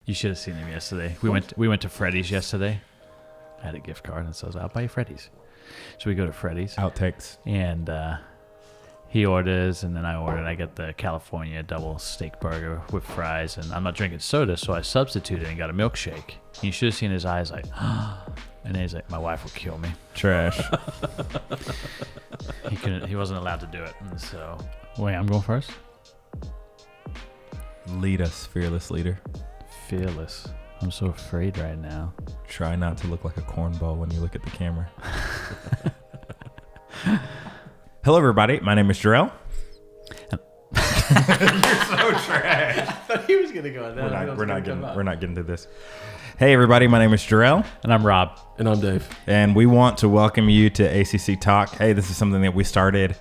You should have seen him yesterday. We went to Freddy's yesterday. I had a gift card, and so I was, I'll buy you Freddy's. So we go to Freddy's. Outtakes. And he orders, and then I order, and I get the California double steak burger with fries, and I'm not drinking soda, so I substituted and got a milkshake. And you should have seen his eyes like, and then he's like, my wife will kill me. Trash. He wasn't allowed to do it. And so, wait, I'm going first? Lead us, fearless leader. Fearless. I'm so afraid right now. Try not to look like a cornball when you look at the camera. Hello, everybody. My name is Jarrell. You're so trash. I thought he was going to go on that. We're not getting to this. Hey, everybody. My name is Jarrell. And I'm Rob. And I'm Dave. And we want to welcome you to ACC Talk. Hey, this is something that we started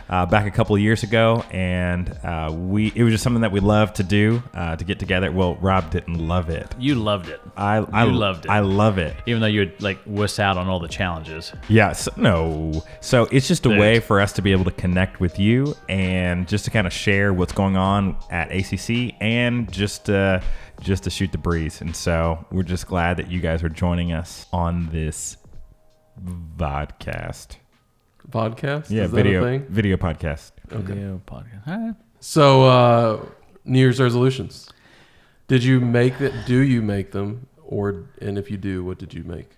back a couple of years ago, and it was just something that we loved to do, to get together. Well, Rob didn't love it. You loved it. I loved it. I love it. Even though you would like wuss out on all the challenges. Yeah, no. So it's just a way for us to be able to connect with you and just to kind of share what's going on at ACC and just to shoot the breeze. And so we're just glad that you guys are joining us on this vodcast. Podcast? Yeah, Is video that a thing? video podcast. Okay. Video podcast. All right. So, New Year's resolutions. Did you make that? Do you make them? And if you do, what did you make?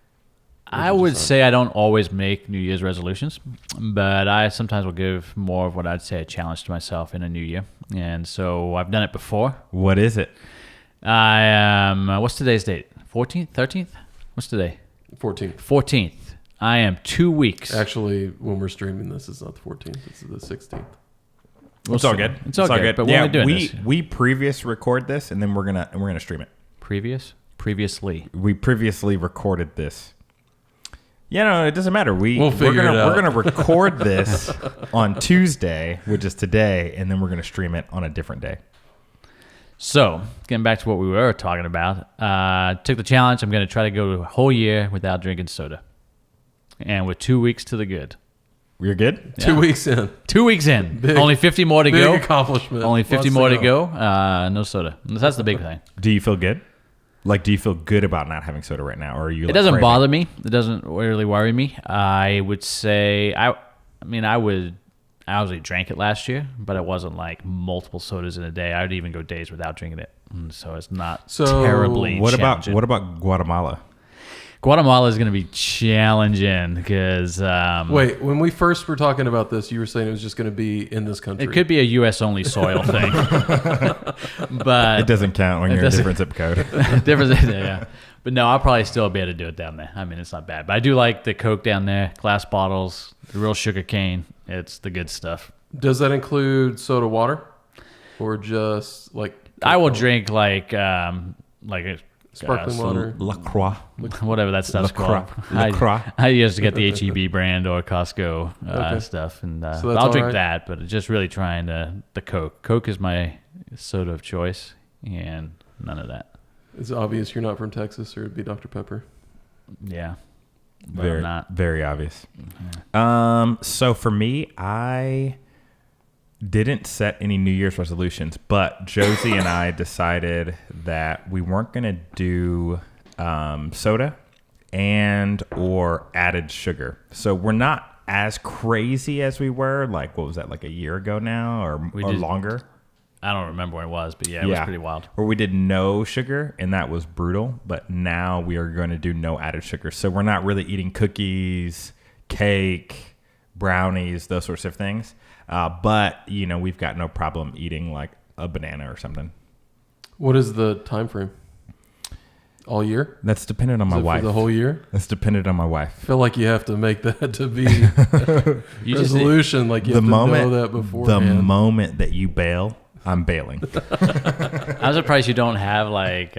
I would say I don't always make New Year's resolutions, but I sometimes will give more of what I'd say a challenge to myself in a new year. And so I've done it before. What is it? I am, what's today's date? 14th? 13th? What's today? 14th. 14th. I am 2 weeks. Actually, when we're streaming this, it's not the 14th. It's the 16th. It's all good. It's all good. But we're only doing this. We previous record this, and then we're gonna stream it. Previously. We previously recorded this. Yeah, no, it doesn't matter. We'll figure it out. We're gonna record this on Tuesday, which is today, and then we're gonna stream it on a different day. So, getting back to what we were talking about, took the challenge. I'm going to try to go a whole year without drinking soda. And with 2 weeks to the good. You're good? Yeah. 2 weeks in. 2 weeks in. Big- Only 50 more to Big go. accomplishment. Only 50 Lots more to go. No soda. That's the big thing. Do you feel good? Like, do you feel good about not having soda right now? Or are you It doesn't bother me. It doesn't really worry me. I would say, I obviously drank it last year, but it wasn't like multiple sodas in a day. I would even go days without drinking it. And so it's not terribly challenging. What about Guatemala? Guatemala is going to be challenging because... Wait, when we first were talking about this, you were saying it was just going to be in this country. It could be a U.S.-only soil thing. But It doesn't count when you're in a different zip code. yeah. But no, I'll probably still be able to do it down there. I mean, it's not bad. But I do like the Coke down there, glass bottles, the real sugar cane. It's the good stuff. Does that include soda water? Or just like... I will drink like sparkling water. La Croix. Whatever that stuff's called. La Croix. I used to get the HEB brand or Costco stuff, and So that's I'll drink all right. that. But just really trying the Coke. Coke is my soda of choice, and none of that. It's obvious you're not from Texas, or it'd be Dr. Pepper. Yeah, but I'm not. Very obvious. Mm-hmm. So for me, I didn't set any New Year's resolutions, but Josie and I decided that we weren't going to do soda and or added sugar. So we're not as crazy as we were, like, what was that, like a year ago now or longer? I don't remember when it was, but it was pretty wild. Where we did no sugar, and that was brutal. But now we are going to do no added sugar. So we're not really eating cookies, cake, brownies, those sorts of things. But, we've got no problem eating like a banana or something. What is the time frame? All year? That's dependent on my wife. For the whole year? That's dependent on my wife. I feel like you have to make that to be resolution. Like you have to know that beforehand. The moment that you bail, I'm bailing. I'm surprised you don't have like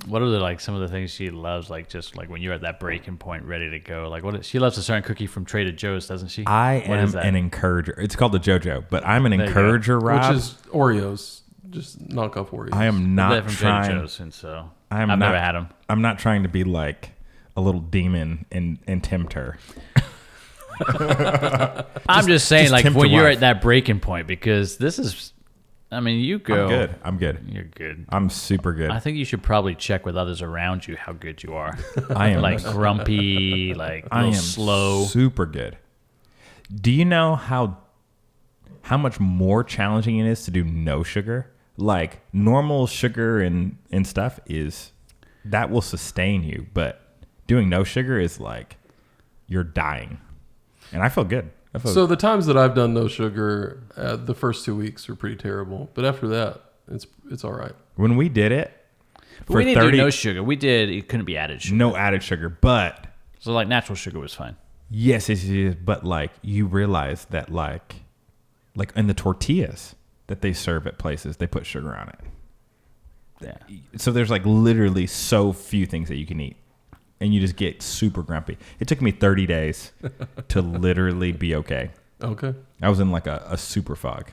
what are like some of the things she loves, like just like when you're at that breaking point ready to go, like she loves a certain cookie from Trader Joe's, doesn't she? I am an encourager. It's called the JoJo, but I'm an encourager, Rob. Which is Oreos, just knock off Oreos. I am not from trying. Trader Joe's, and so I've never had them. I'm not trying to be like a little demon and tempt her. I'm just saying, like when you're wife. at that breaking point, because this is. I mean, you go. I'm good. You're good. I'm super good. I think you should probably check with others around you how good you are. I am Like grumpy, like a I little am slow. super good. Do you know how much more challenging it is to do no sugar? Like normal sugar and stuff that will sustain you, but doing no sugar is like you're dying. And I feel good. So the times that I've done no sugar, the first 2 weeks are pretty terrible, but after that, it's all right. When we did it, But we didn't do no sugar. We did. It couldn't be added sugar. no added sugar, but So like natural sugar was fine. yes, it is. But like you realize that like in the tortillas that they serve at places, they put sugar on it. Yeah. So there's like literally so few things that you can eat, and you just get super grumpy. It took me 30 days to literally be okay. Okay. I was in like a super fog.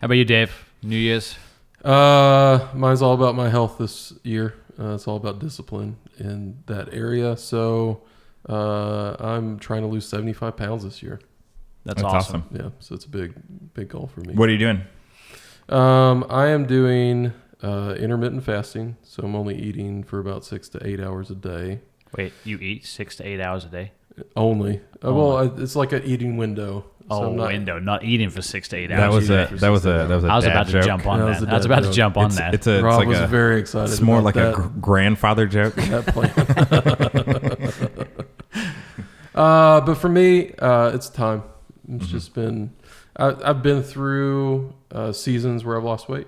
How about you, Dave? New Year's? Mine's all about my health this year. It's all about discipline in that area. So I'm trying to lose 75 pounds this year. That's awesome. Yeah, so it's a big goal for me. What are you doing? I am doing intermittent fasting, so I'm only eating for about 6 to 8 hours a day. Wait, you eat 6 to 8 hours a day? Only. Well, it's like an eating window. So window, not eating for 6 to 8 That hours. was a I was dad about to joke. jump on That was that. a I was dad about to joke. jump on that. It's Rob like was a, very excited. It's more about like that, a grandfather joke. that plan. But for me, it's time. It's just been. I've been through seasons where I've lost weight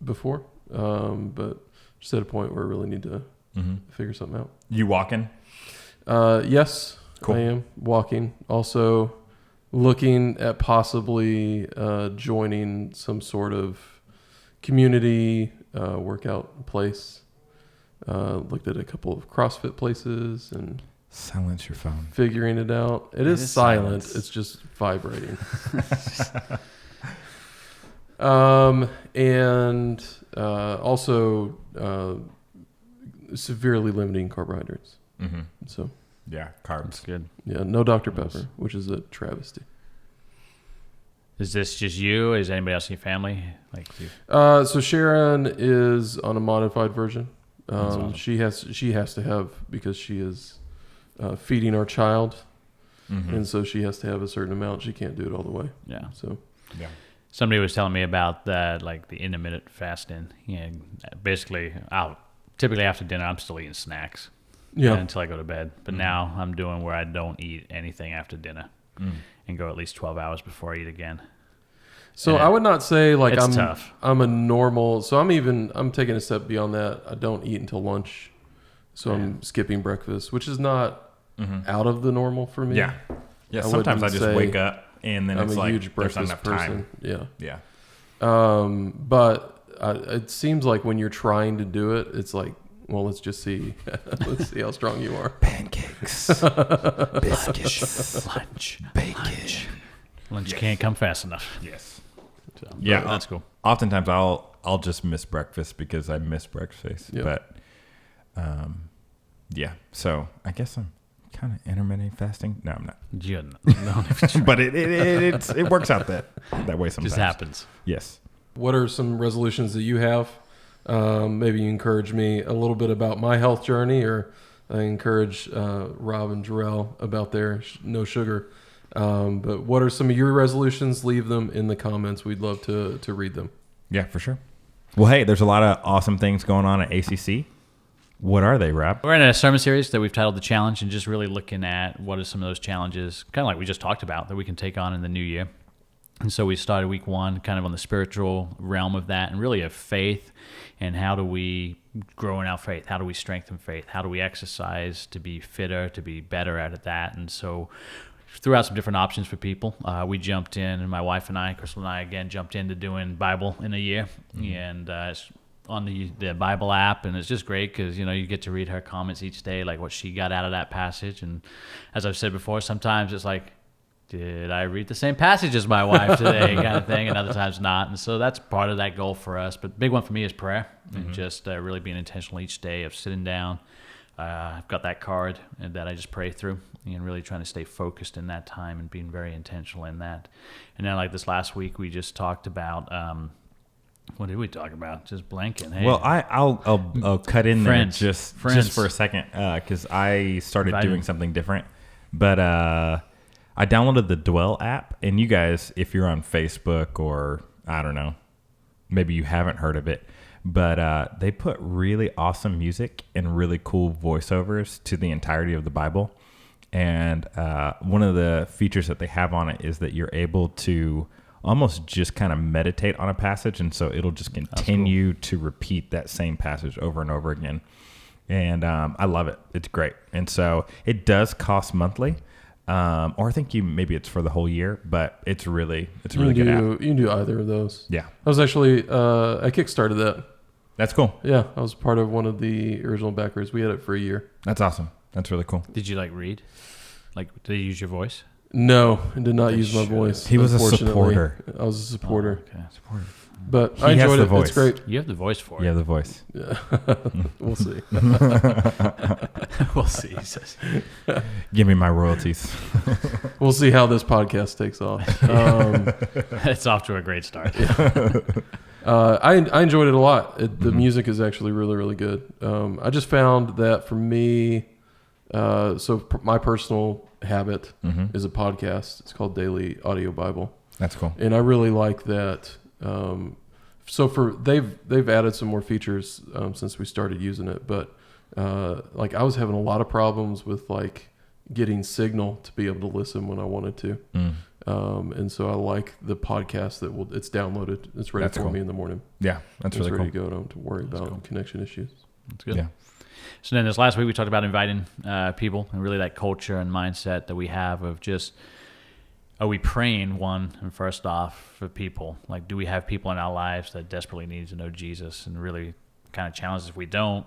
before, but just at a point where I really need to figure something out. You walking? Yes, Cool. I am walking. Also, looking at possibly joining some sort of community workout place. Looked at a couple of CrossFit places and Silence your phone. figuring it out. It is silent. It's just vibrating. And also severely limiting carbohydrates. Mm-hmm. So Yeah, carbs. That's good. yeah, no Dr. Pepper, which is a travesty. Is this just you? Is anybody else in your family? Like, So Sharon is on a modified version. awesome. She has to have, because she is feeding our child, and so she has to have a certain amount. She can't do it all the way. yeah. So Yeah. Somebody was telling me about that, like the intermittent fasting. Yeah, basically, typically after dinner, I'm still eating snacks. yeah, Until I go to bed. But now I'm doing where I don't eat anything after dinner and go at least 12 hours before I eat again. so Yeah. I would not say like It's tough. I'm a normal. So I'm taking a step beyond that. I don't eat until lunch, so I'm skipping breakfast, which is not out of the normal for me. Yeah. Yeah. I Sometimes I wouldn't just say wake up and then I'm it's a like huge there's not breakfast enough person. time. Yeah. Yeah. But it seems like when you're trying to do it, it's like, well, let's just see. Let's see how strong you are. Pancakes, biscuits, Lunch. bacon. Lunch can't come fast enough. Yes. So, Yeah. that's cool. Oftentimes I'll just miss breakfast because I miss breakfast. Yeah. But yeah. So I guess I'm kind of intermittent fasting. No, I'm not. You're not. But it works out that way sometimes. Just happens. Yes. What are some resolutions that you have? Maybe you encourage me a little bit about my health journey, or I encourage Rob and Jarrell about their no sugar. But what are some of your resolutions? Leave them in the comments. We'd love to read them. Yeah, for sure. Well, hey, there's a lot of awesome things going on at ACC. What are they, Rob? We're in a sermon series that we've titled The Challenge, and just really looking at what are some of those challenges, kind of like we just talked about, that we can take on in the new year. And so we started week 1 kind of on the spiritual realm of that, and really of faith, and how do we grow in our faith? How do we strengthen faith? How do we exercise to be fitter, to be better at that? And so threw out some different options for people. We jumped in, and my wife and I, Crystal and I, again, jumped into doing Bible in a year. And it's on the Bible app, and it's just great because, you get to read her comments each day, like what she got out of that passage. And as I've said before, sometimes it's like, did I read the same passage as my wife today kind of thing, and other times not. And so that's part of that goal for us. But the big one for me is prayer, and just really being intentional each day of sitting down. I've got that card that I just pray through, and really trying to stay focused in that time and being very intentional in that. And then like this last week, we just talked about What did we talk about? Just blanking. Hey. Well, I'll cut in Friends. there just for a second because I started Invited. doing something different. But I downloaded the Dwell app, and you guys, if you're on Facebook or I don't know, maybe you haven't heard of it, but they put really awesome music and really cool voiceovers to the entirety of the Bible. And one of the features that they have on it is that you're able to almost just kind of meditate on a passage, and so it'll just continue to repeat that same passage over and over again. And I love it. It's great. And so it does cost monthly, or I think maybe it's for the whole year, but it's a really good app. You can do either of those. Yeah, I was actually I kickstarted that. that's cool. Yeah, I was part of one of the original backers. We had it for a year. That's awesome. That's really cool. Did you read? Did you use your voice? No, I did not use my voice. He was a unfortunately. supporter. I was a supporter. Oh, okay. Supporter. But He I has enjoyed the it. voice. It's great. You have the voice for it. Yeah, the voice. Yeah. We'll see. We'll see. He says. Give me my royalties. We'll see how this podcast takes off. It's off to a great start. I enjoyed it a lot. The music is actually really, really good. I just found that for me, my personal habit is a podcast. It's called Daily Audio Bible. That's cool. And I really like that. They've added some more features since we started using it, but I was having a lot of problems with getting signal to be able to listen when I wanted to. And so I like the podcast it's downloaded. It's ready for me in the morning. Yeah, that's really ready cool. to go. I don't have to worry about connection issues. That's good. Yeah. So then this last week we talked about inviting people and really that culture and mindset that we have of just, are we praying and first off for people? Do we have people in our lives that desperately need to know Jesus, and really kind of challenge if we don't,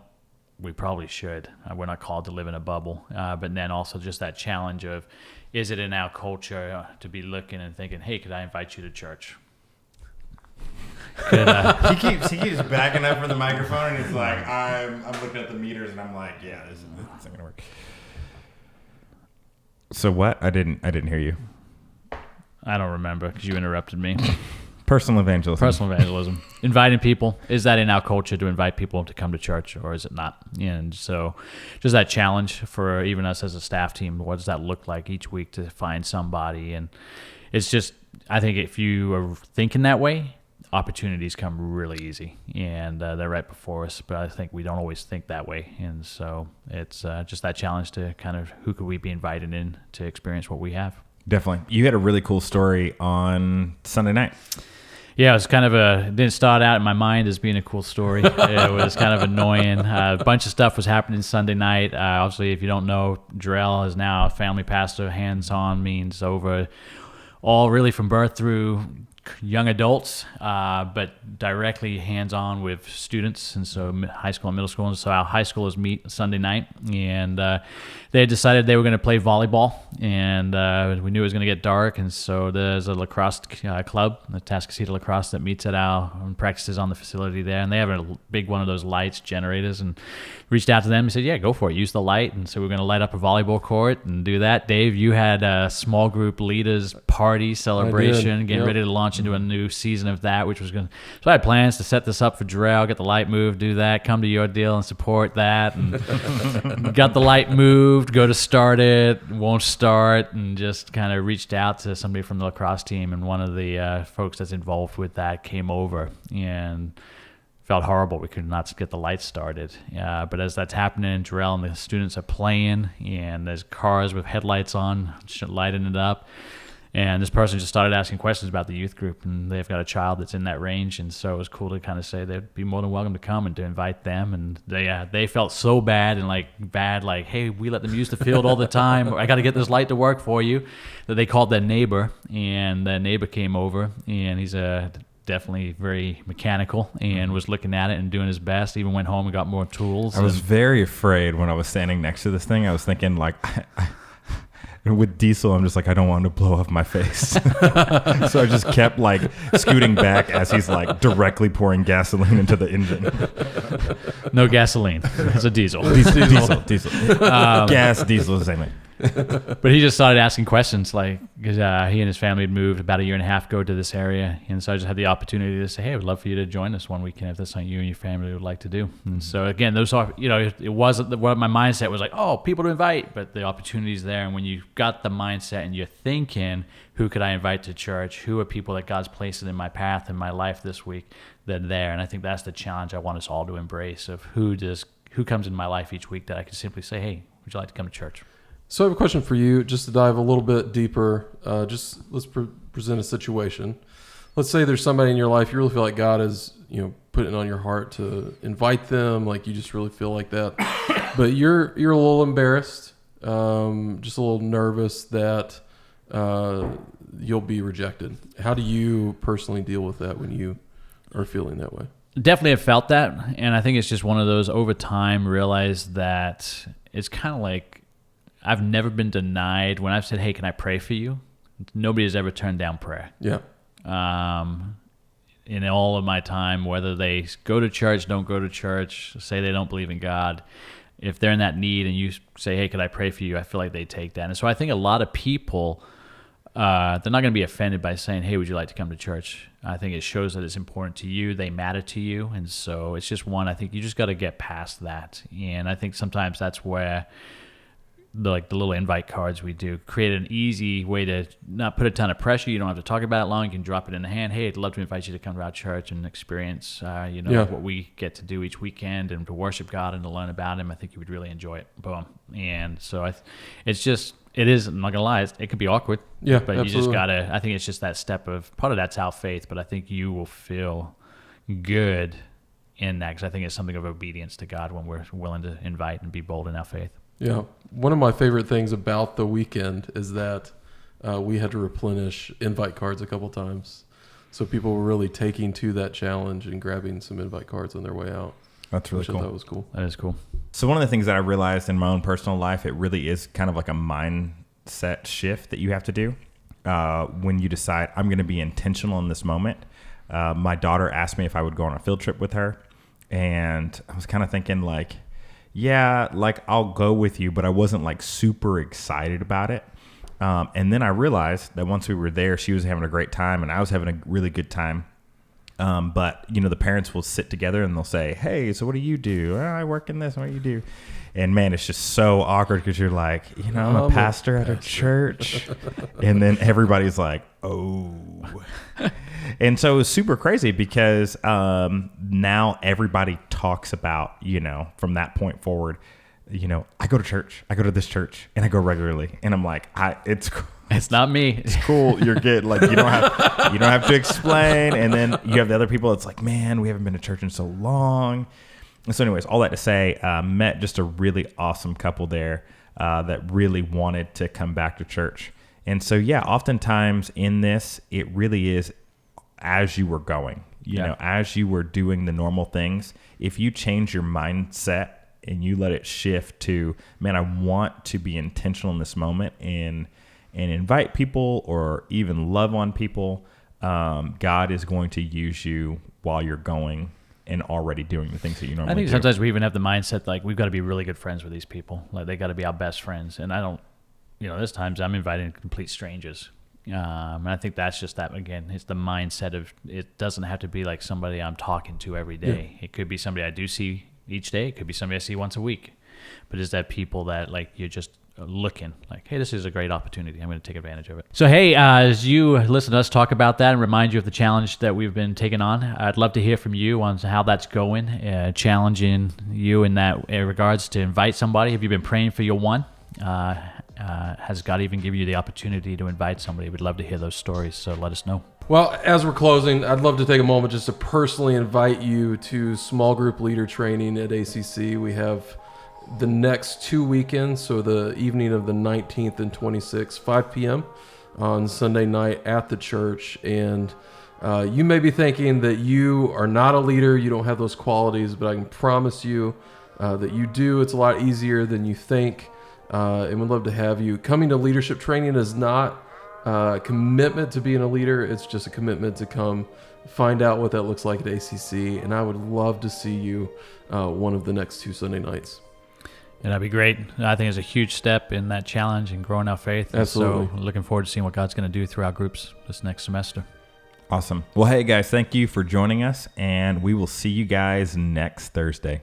we probably should. We're not called to live in a bubble. But then also just that challenge of, is it in our culture to be looking and thinking, hey, could I invite you to church? He keeps backing up from the microphone, and he's like, I'm looking at the meters, and I'm like, yeah, this isn't gonna work. So what? I didn't hear you. I don't remember because you interrupted me. Personal evangelism. Inviting people. Is that in our culture to invite people to come to church, or is it not? And so just that challenge for even us as a staff team, what does that look like each week to find somebody? And it's just, I think if you are thinking that way, opportunities come really easy, and they're right before us, but I think we don't always think that way. And so it's just that challenge to kind of, who could we be invited in to experience what we have? Definitely. You had a really cool story on Sunday night. Yeah, it was kind of it didn't start out in my mind as being a cool story. It was kind of annoying. A bunch of stuff was happening Sunday night. Obviously, if you don't know, Jarrell is now a family pastor. Hands-on means over all really from birth through young adults, but directly hands-on with students, and so high school and middle school. And so our high schoolers meet Sunday night, and they had decided they were going to play volleyball, and we knew it was going to get dark, and so there's a lacrosse club, the Tascasita Lacrosse, that meets at our practices on the facility there, and they have a big one of those lights generators, and reached out to them and said, yeah, go for it, use the light. And so we're going to light up a volleyball court and do that. Dave, you had a small group leaders party celebration, getting ready to launch into a new season of that, which was going to, so I had plans to set this up for Jarrell, get the light moved, do that, come to your deal and support that, and got the light moved, go to start it, won't start, and just kind of reached out to somebody from the lacrosse team, and one of the folks that's involved with that came over and felt horrible. We could not get the lights started. But as that's happening, Jarrell and the students are playing, and there's cars with headlights on, lighting it up. And this person just started asking questions about the youth group, and they've got a child that's in that range. And so it was cool to kind of say they'd be more than welcome to come and to invite them. And they felt so bad, like, hey, we let them use the field all the time. I got to get this light to work for you. That they called their neighbor, and the neighbor came over, and he's definitely very mechanical and was looking at it and doing his best. Even went home and got more tools. I was very afraid when I was standing next to this thing. I was thinking, like, with diesel, I'm just like, I don't want to blow up my face. So I just kept like scooting back as he's like directly pouring gasoline into the engine. No gasoline. It's a diesel. Diesel. Gas, diesel, the same thing. But he just started asking questions, like, because he and his family had moved about a year and a half ago to this area. And so I just had the opportunity to say, hey, I would love for you to join us one weekend if that's something you and your family would like to do. And so, again, those are, it wasn't what my mindset was like, oh, people to invite, but the opportunity's there. And when you've got the mindset and you're thinking, who could I invite to church? Who are people that God's placed in my path in my life this week? They're there. And I think that's the challenge I want us all to embrace of who comes in my life each week that I can simply say, hey, would you like to come to church? So I have a question for you, just to dive a little bit deeper. Let's present a situation. Let's say there's somebody in your life you really feel like God is, put it on your heart to invite them. Like you just really feel like that, but you're a little embarrassed, just a little nervous that you'll be rejected. How do you personally deal with that when you are feeling that way? Definitely have felt that, and I think it's just one of those over time realized that it's kind of like I've never been denied when I've said, hey, can I pray for you? Nobody has ever turned down prayer. Yeah. In all of my time, whether they go to church, don't go to church, say they don't believe in God, if they're in that need and you say, hey, could I pray for you? I feel like they take that. And so I think a lot of people, they're not going to be offended by saying, hey, would you like to come to church? I think it shows that it's important to you. They matter to you. And so it's just one, I think you just got to get past that. And I think sometimes that's where the little invite cards we do create an easy way to not put a ton of pressure. You don't have to talk about it long. You can drop it in the hand. Hey, I'd love to invite you to come to our church and experience, what we get to do each weekend and to worship God and to learn about Him. I think you would really enjoy it. Boom. And so I'm not gonna lie, it could be awkward. Yeah, but absolutely. You just gotta. I think it's just that step of part of that's our faith, but I think you will feel good in that because I think it's something of obedience to God when we're willing to invite and be bold in our faith. Yeah. One of my favorite things about the weekend is that we had to replenish invite cards a couple times. So people were really taking to that challenge and grabbing some invite cards on their way out. That's really cool. That was cool. That is cool. So one of the things that I realized in my own personal life, it really is kind of like a mindset shift that you have to do when you decide I'm going to be intentional in this moment. My daughter asked me if I would go on a field trip with her. And I was kind of thinking like, yeah, like I'll go with you, but I wasn't like super excited about it. And then I realized that once we were there, she was having a great time and I was having a really good time. But the parents will sit together and they'll say, hey, so what do you do? Oh, I work in this. What do you do? And man, it's just so awkward because you're like, I'm a pastor at a church. And then everybody's like, oh. And so it was super crazy because now everybody talks about, from that point forward, I go to church, I go to this church, and I go regularly. And I'm like, it's cool. It's not me. It's cool. You're good. Like you don't have to explain. And then you have the other people. It's like, man, we haven't been to church in so long. And so, anyways, all that to say, met just a really awesome couple there that really wanted to come back to church. And so, yeah, oftentimes in this, it really is as you were going. As you were doing the normal things. If you change your mindset and you let it shift to, man, I want to be intentional in this moment and invite people or even love on people, God is going to use you while you're going and already doing the things that you normally do. I think sometimes we even have the mindset like we've got to be really good friends with these people. Like they got to be our best friends. And I don't, there's times I'm inviting complete strangers. And I think that's just that, again, it's the mindset of it doesn't have to be like somebody I'm talking to every day. Yeah. It could be somebody I do see each day. It could be somebody I see once a week. But it's that people that like you're just looking like, hey, this is a great opportunity. I'm going to take advantage of it. So, hey, as you listen to us talk about that and remind you of the challenge that we've been taking on, I'd love to hear from you on how that's going, challenging you in that regards to invite somebody. Have you been praying for your one? Has God even given you the opportunity to invite somebody? We'd love to hear those stories, so let us know. Well, as we're closing, I'd love to take a moment just to personally invite you to small group leader training at ACC. We have the next 2 weekends, so the evening of the 19th and 26th, 5 p.m. on Sunday night at the church. And you may be thinking that you are not a leader, you don't have those qualities, but I can promise you that you do. It's a lot easier than you think, and we'd love to have you. Coming to leadership training is not a commitment to being a leader, it's just a commitment to come find out what that looks like at ACC, and I would love to see you one of the next 2 Sunday nights. And that'd be great. I think it's a huge step in that challenge and growing our faith. And Absolutely. so looking forward to seeing what God's going to do through our groups this next semester. Awesome. Well, hey, guys, thank you for joining us, and we will see you guys next Thursday.